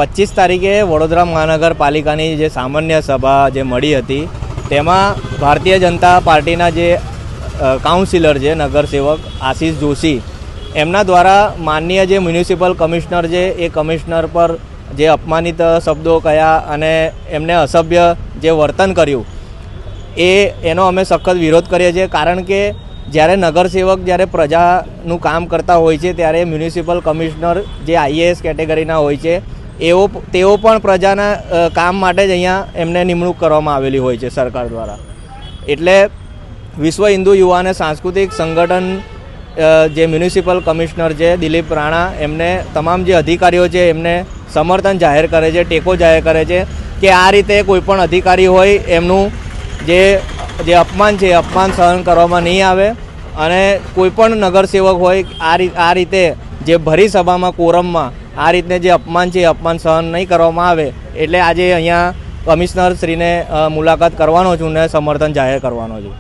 25 તારીખે વડોદરા મહાનગરપાલિકાની જે સામાન્ય સભા જે મળી હતી તેમાં ભારતીય જનતા પાર્ટીના જે કાઉન્સિલર છે નગરસેવક આશીષ જોશી એમના દ્વારા માનનીય જે મ્યુનિસિપલ કમિશનર છે એ કમિશનર પર જે અપમાનિત શબ્દો કયા અને એમને અસભ્ય જે વર્તન કર્યું એનો અમે સખત વિરોધ કરીએ છીએ। કારણ કે જ્યારે નગરસેવક જ્યારે પ્રજાનું કામ કરતા હોય છે ત્યારે મ્યુનિસિપલ કમિશનર જે IAS કેટેગરીના હોય છે તેઓ પણ પ્રજાના કામ માટે જ અહીંયા એમને નિમણૂક કરવામાં આવેલી હોય છે સરકાર દ્વારા। એટલે વિશ્વ હિન્દુ યુવા અને સાંસ્કૃતિક સંગઠન જે મ્યુનિસિપલ કમિશનર છે દિલીપ રાણા એમને તમામ જે અધિકારીઓ છે એમને સમર્થન જાહેર કરે છે, ટેકો જાહેર કરે છે કે આ રીતે કોઈપણ અધિકારી હોય એમનું જે અપમાન છે અપમાન સહન કરવામાં નહીં આવે અને કોઈપણ નગરસેવક હોય આ રીતે જે ભરી સભામાં કોરમમાં આ રીતે જે અપમાન છે અપમાન સહન નહીં કરવામાં આવે। એટલે આજે અહીંયા કમિશનર શ્રીને મુલાકાત કરવાનો છું ને સમર્થન જાહેર કરવાનો છું।